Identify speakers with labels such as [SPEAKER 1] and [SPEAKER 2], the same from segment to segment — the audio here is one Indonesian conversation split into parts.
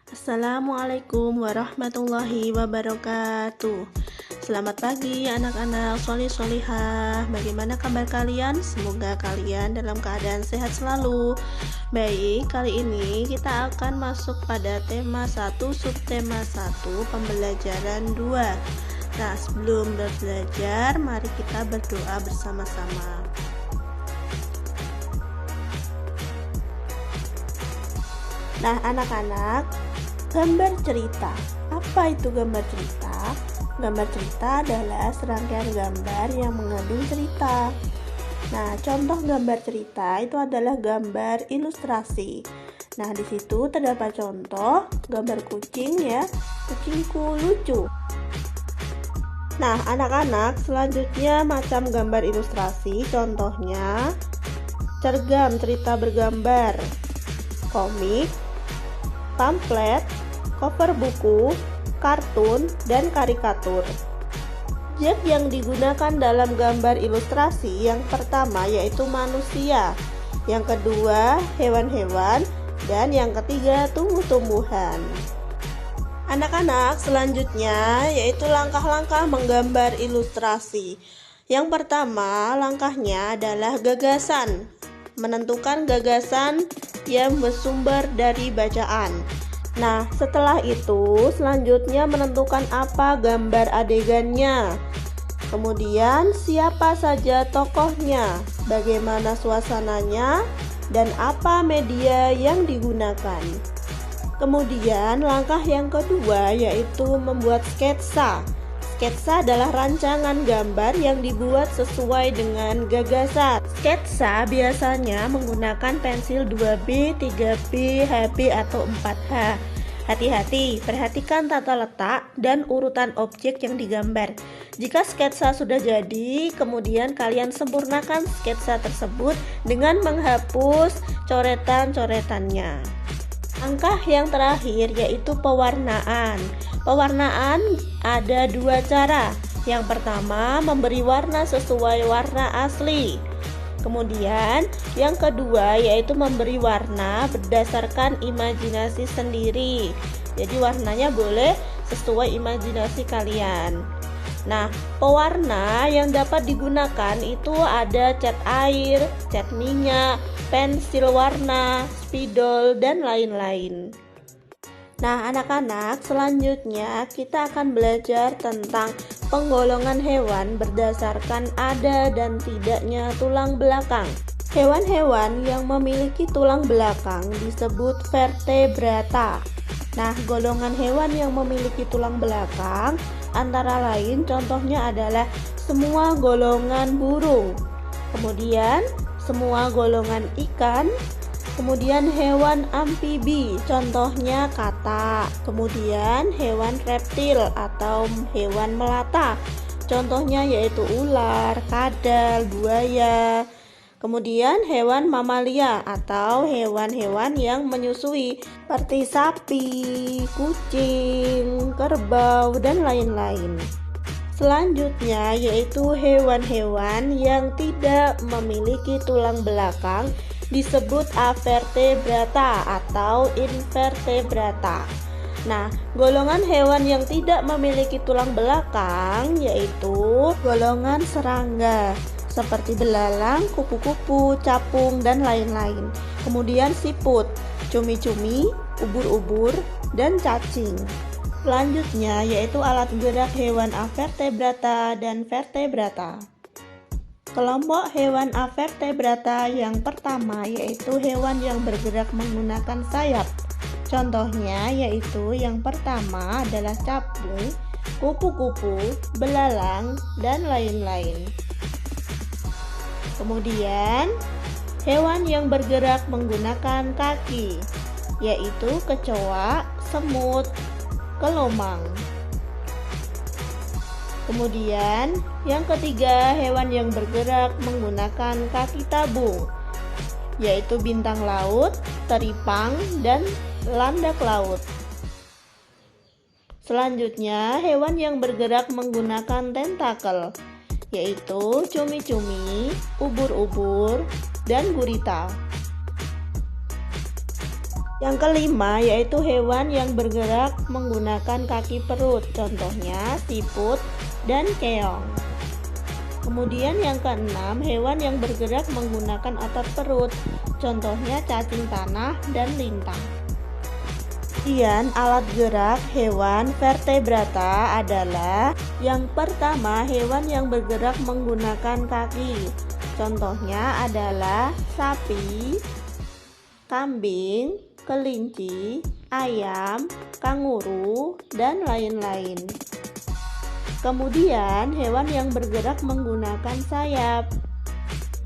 [SPEAKER 1] Assalamualaikum warahmatullahi wabarakatuh. Selamat pagi anak-anak solih-solihah. Bagaimana kabar kalian? Semoga kalian dalam keadaan sehat selalu. Baik, kali ini kita akan masuk pada tema 1, subtema 1, pembelajaran 2. Nah, sebelum belajar, mari kita berdoa bersama-sama. Nah, anak-anak, gambar cerita. Apa itu gambar cerita? Gambar cerita adalah serangkaian gambar yang mengandung cerita. Nah, contoh gambar cerita itu adalah gambar ilustrasi. Nah, di situ terdapat contoh gambar kucing ya. Kucingku lucu. Nah, anak-anak, selanjutnya macam gambar ilustrasi. Contohnya cergam cerita bergambar, komik, pamflet, cover buku, kartun, dan karikatur. Objek yang digunakan dalam gambar ilustrasi yang pertama yaitu manusia, yang kedua hewan-hewan, dan yang ketiga tumbuh-tumbuhan. Anak-anak, selanjutnya yaitu langkah-langkah menggambar ilustrasi. Yang pertama, langkahnya adalah gagasan. Menentukan gagasan yang bersumber dari bacaan. Nah, setelah itu selanjutnya menentukan apa gambar adegannya. Kemudian siapa saja tokohnya, bagaimana suasananya, dan apa media yang digunakan. Kemudian langkah yang kedua yaitu membuat sketsa. Sketsa adalah rancangan gambar yang dibuat sesuai dengan gagasan. Sketsa biasanya menggunakan pensil 2B, 3B, HB, atau 4H. Hati-hati, perhatikan tata letak dan urutan objek yang digambar. Jika sketsa sudah jadi, kemudian kalian sempurnakan sketsa tersebut dengan menghapus coretan-coretannya. Langkah yang terakhir yaitu pewarnaan. Pewarnaan ada dua cara. Yang pertama, memberi warna sesuai warna asli. Kemudian, yang kedua yaitu memberi warna berdasarkan imajinasi sendiri. Jadi warnanya boleh sesuai imajinasi kalian. Nah, pewarna yang dapat digunakan itu ada cat air, cat minyak, pensil warna, spidol, dan lain-lain. Nah, anak-anak, selanjutnya kita akan belajar tentang penggolongan hewan berdasarkan ada dan tidaknya tulang belakang. Hewan-hewan yang memiliki tulang belakang disebut vertebrata. Nah, golongan hewan yang memiliki tulang belakang antara lain contohnya adalah semua golongan burung, kemudian semua golongan ikan, kemudian hewan amfibi, contohnya katak, kemudian hewan reptil atau hewan melata, contohnya yaitu ular, kadal, buaya, kemudian hewan mamalia atau hewan-hewan yang menyusui seperti sapi, kucing, kerbau, dan lain-lain. Selanjutnya yaitu hewan-hewan yang tidak memiliki tulang belakang disebut avertebrata atau invertebrata. Nah, golongan hewan yang tidak memiliki tulang belakang yaitu golongan serangga seperti belalang, kupu-kupu, capung, dan lain-lain. Kemudian siput, cumi-cumi, ubur-ubur, dan cacing. Selanjutnya yaitu alat gerak hewan avertebrata dan vertebrata. Kelompok hewan avertebrata yang pertama yaitu hewan yang bergerak menggunakan sayap. Contohnya yaitu yang pertama adalah capung, kupu-kupu, belalang, dan lain-lain. Kemudian hewan yang bergerak menggunakan kaki yaitu kecoa, semut, kelomang. Kemudian yang ketiga hewan yang bergerak menggunakan kaki tabung yaitu bintang laut, teripang, dan landak laut. Selanjutnya hewan yang bergerak menggunakan tentakel yaitu cumi-cumi, ubur-ubur, dan gurita. Yang kelima yaitu hewan yang bergerak menggunakan kaki perut, contohnya siput dan keong. Kemudian yang keenam, hewan yang bergerak menggunakan otot perut, contohnya cacing tanah dan lintang. Kemudian alat gerak hewan vertebrata adalah yang pertama, hewan yang bergerak menggunakan kaki, contohnya adalah sapi, kambing, kelinci, ayam, kanguru, dan lain-lain. Kemudian hewan yang bergerak menggunakan sayap,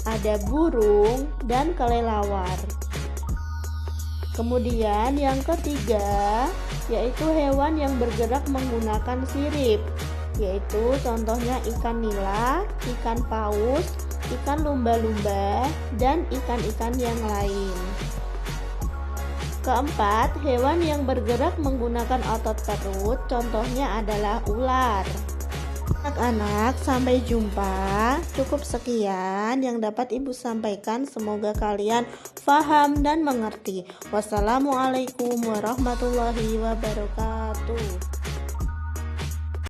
[SPEAKER 1] ada burung dan kelelawar. Kemudian yang ketiga yaitu hewan yang bergerak menggunakan sirip, yaitu contohnya ikan nila, ikan paus, ikan lumba-lumba, dan ikan-ikan yang lain. Keempat, hewan yang bergerak menggunakan otot perut, contohnya adalah ular. Anak-anak, sampai jumpa. Cukup sekian yang dapat Ibu sampaikan. Semoga kalian paham dan mengerti. Wassalamualaikum warahmatullahi wabarakatuh.